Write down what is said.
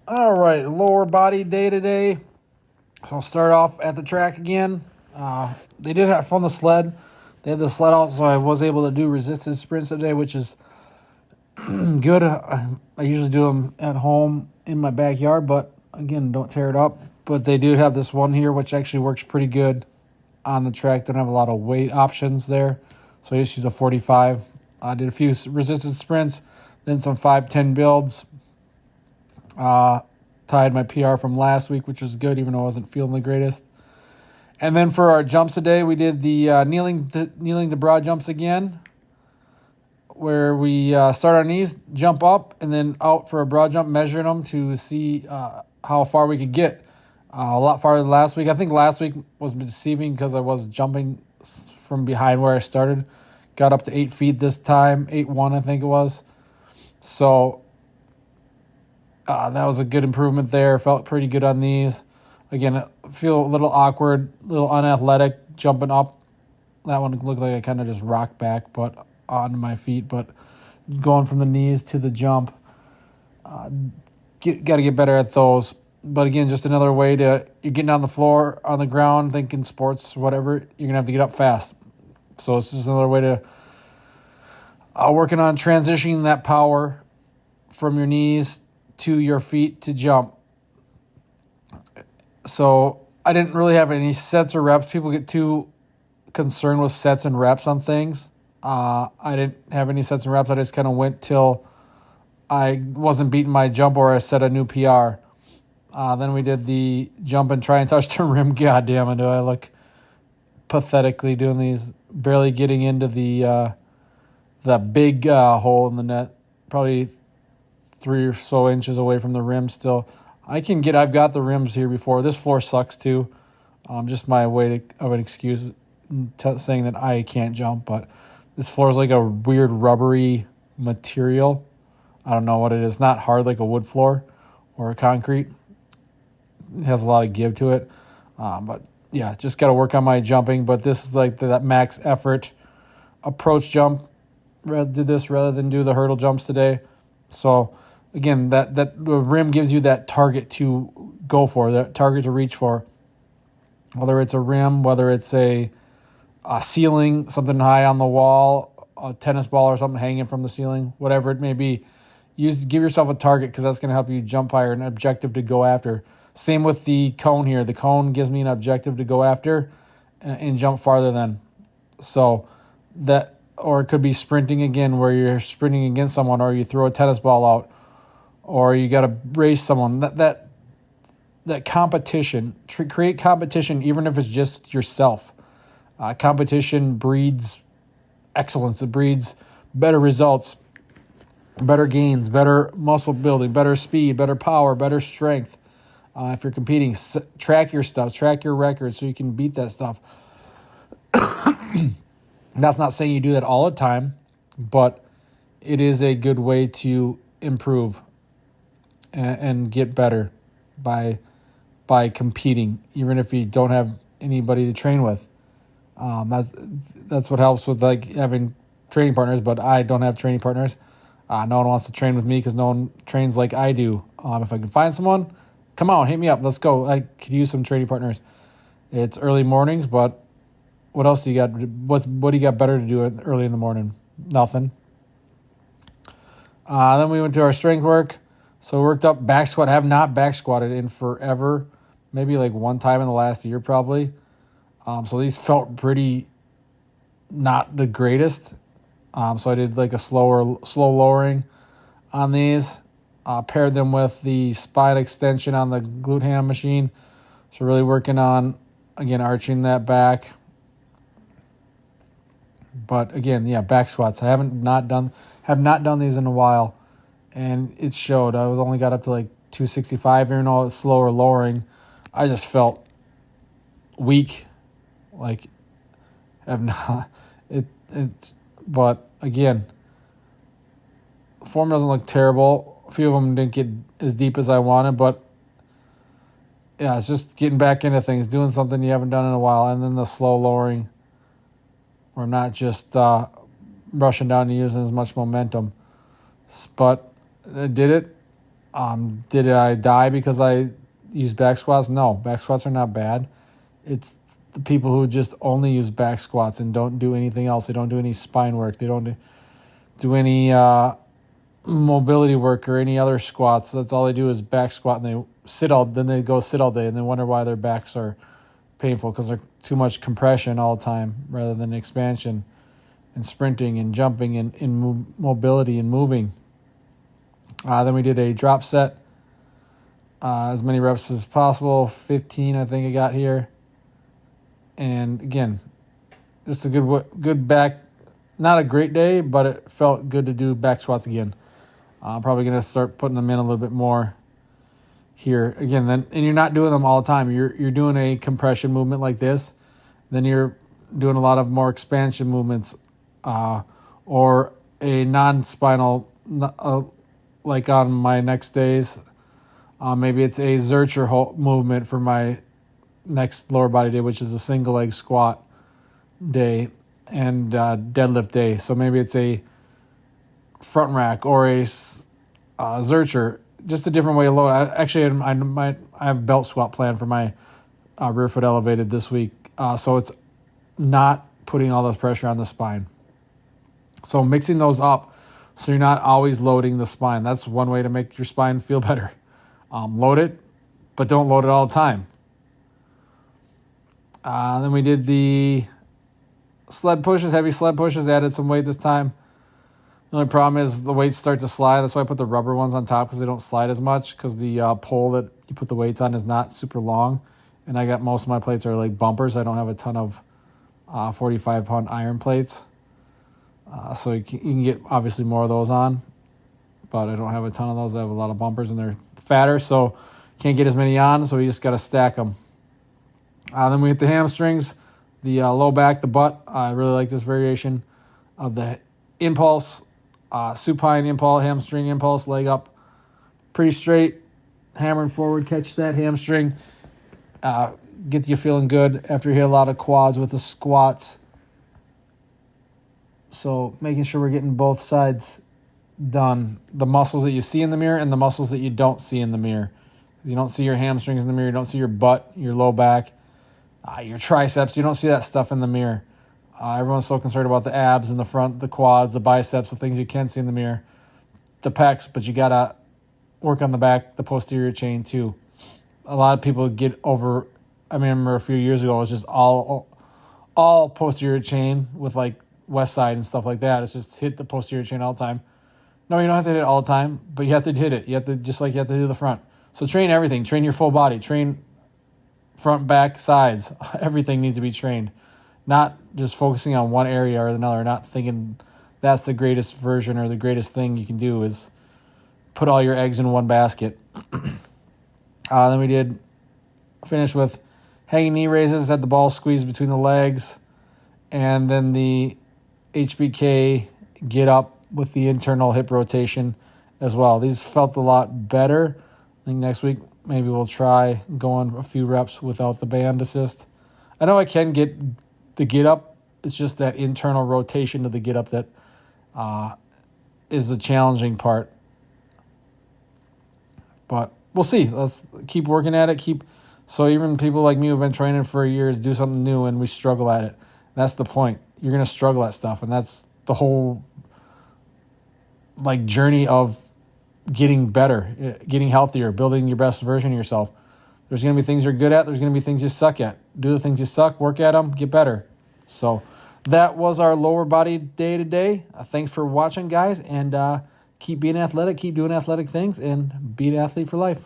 All right, lower body day today. So I'll start off at the track again. They did have fun the sled. They had the sled out, so I was able to do resistance sprints today, which is good. I usually do them at home in my backyard, but again, don't tear it up. But they do have this one here, which actually works pretty good on the track. Don't have a lot of weight options there, so I just use a 45. I did a few resistance sprints, then some 5-10 builds. Tied my PR from last week, which was good, even though I wasn't feeling the greatest. And then for our jumps today, we did the kneeling to broad jumps again, where we start our knees, jump up, and then out for a broad jump, measuring them to see how far we could get. A lot farther than last week. I think last week was deceiving because I was jumping from behind where I started. Got up to 8 feet this time, 8.1 I think it was. So that was a good improvement there. Felt pretty good on these. Again, I feel a little awkward, a little unathletic jumping up. That one looked like I kind of just rocked back, but on my feet. But going from the knees to the jump, got to get better at those. But again, just another way to, you're getting on the floor, on the ground, thinking sports, whatever, you're going to have to get up fast. So it's just another way to, working on transitioning that power from your knees to your feet to jump. So I didn't really have any sets or reps. People get too concerned with sets and reps on things. I didn't have any sets and reps. I just kind of went till I wasn't beating my jump or I set a new PR. Then we did the jump and try and touch the rim. God damn it, do I look pathetically doing these, barely getting into the big hole in the net, probably 3 or so inches away from the rim still. I've got the rims here before. This floor sucks too. Just my way of an excuse saying that I can't jump, but this floor is like a weird rubbery material. I don't know what it is. Not hard like a wood floor or a concrete. It has a lot of give to it. But yeah, just got to work on my jumping. But this is like that max effort approach jump. Did this rather than do the hurdle jumps today. So again, that the rim gives you that target to go for, that target to reach for. Whether it's a rim, whether it's a ceiling, something high on the wall, a tennis ball or something hanging from the ceiling, whatever it may be. Give yourself a target because that's going to help you jump higher, an objective to go after. Same with the cone here. The cone gives me an objective to go after and jump farther than. So that, or it could be sprinting again, where you're sprinting against someone, or you throw a tennis ball out, or you got to race someone. That competition, create competition, even if it's just yourself. Competition breeds excellence. It breeds better results, better gains, better muscle building, better speed, better power, better strength. If you're competing, track your stuff, track your records so you can beat that stuff. That's not saying you do that all the time, but it is a good way to improve and get better by competing, even if you don't have anybody to train with. That's what helps with like having training partners, but I don't have training partners. No one wants to train with me because no one trains like I do. If I can find someone, come on, hit me up. Let's go. I could use some training partners. It's early mornings, but what else do you got? What do you got better to do early in the morning? Nothing. Then we went to our strength work. So we worked up back squat. I have not back squatted in forever. Maybe like one time in the last year probably. So these felt pretty not the greatest. So I did like a slow lowering on these. Paired them with the spine extension on the glute ham machine. So really working on, again, arching that back. But again, yeah, back squats. I have not done these in a while, and it showed. I only got up to like 265, even though it's slower lowering. I just felt weak, like have not it's. But again, form doesn't look terrible. A few of them didn't get as deep as I wanted, but yeah, it's just getting back into things, doing something you haven't done in a while, and then the slow lowering, where I'm not just rushing down and using as much momentum. But I did it. Did I die because I used back squats? No, back squats are not bad. It's the people who just only use back squats and don't do anything else. They don't do any spine work. They don't do any mobility work or any other squats. That's all they do is back squat, and they then they go sit all day, and they wonder why their backs are painful because they're too much compression all the time rather than expansion and sprinting and jumping and in mobility and moving. Then we did a drop set, as many reps as possible, 15 I think I got here. And again, just a good back, not a great day, but it felt good to do back squats again. I'm probably going to start putting them in a little bit more here again. And you're not doing them all the time. You're doing a compression movement like this, then you're doing a lot of more expansion movements, or a non-spinal, like on my next days. Maybe it's a Zercher movement for my next lower body day, which is a single leg squat day and deadlift day. So maybe it's a front rack or a Zercher, just a different way to load. I have belt squat planned for my rear foot elevated this week, so it's not putting all this pressure on the spine. So mixing those up so you're not always loading the spine. That's one way to make your spine feel better. Load it, but don't load it all the time. Then we did the sled pushes, heavy sled pushes, added some weight this time. The only problem is the weights start to slide. That's why I put the rubber ones on top because they don't slide as much because the pole that you put the weights on is not super long. And I got most of my plates are like bumpers. I don't have a ton of 45-pound iron plates. So you can get obviously more of those on. But I don't have a ton of those. I have a lot of bumpers and they're fatter, so can't get as many on. So you just got to stack them. Then we hit the hamstrings, the low back, the butt. I really like this variation of the impulse, supine impulse, hamstring impulse, leg up, pretty straight, hammering forward, catch that hamstring, get you feeling good after you hit a lot of quads with the squats. So making sure we're getting both sides done, the muscles that you see in the mirror and the muscles that you don't see in the mirror. You don't see your hamstrings in the mirror, you don't see your butt, your low back, your triceps. You don't see that stuff in the mirror. Everyone's so concerned about the abs in the front, the quads, the biceps, the things you can see in the mirror, the pecs, but you got to work on the back, the posterior chain too. A lot of people get over, I remember a few years ago, it was just all posterior chain with like West Side and stuff like that. It's just hit the posterior chain all the time. No, you don't have to hit it all the time, but you have to hit it. You have to, just like you have to do the front. So train everything. Train your full body. Train front, back, sides. Everything needs to be trained. Not just focusing on one area or another. Not thinking that's the greatest version or the greatest thing you can do is put all your eggs in one basket. Then we did finish with hanging knee raises. Had the ball squeezed between the legs. And then the HBK get up with the internal hip rotation as well. These felt a lot better. I think next week maybe we'll try going a few reps without the band assist. I know I can get the get up. It's just that internal rotation to the get up that is the challenging part. But we'll see. Let's keep working at it. So even people like me who've been training for years do something new and we struggle at it. That's the point. You're going to struggle at stuff, and that's the whole journey of getting better, getting healthier, building your best version of yourself. There's going to be things you're good at. There's going to be things you suck at. Do the things you suck, work at them, get better. So that was our lower body day today. Thanks for watching, guys, and keep being athletic, keep doing athletic things, and be an athlete for life.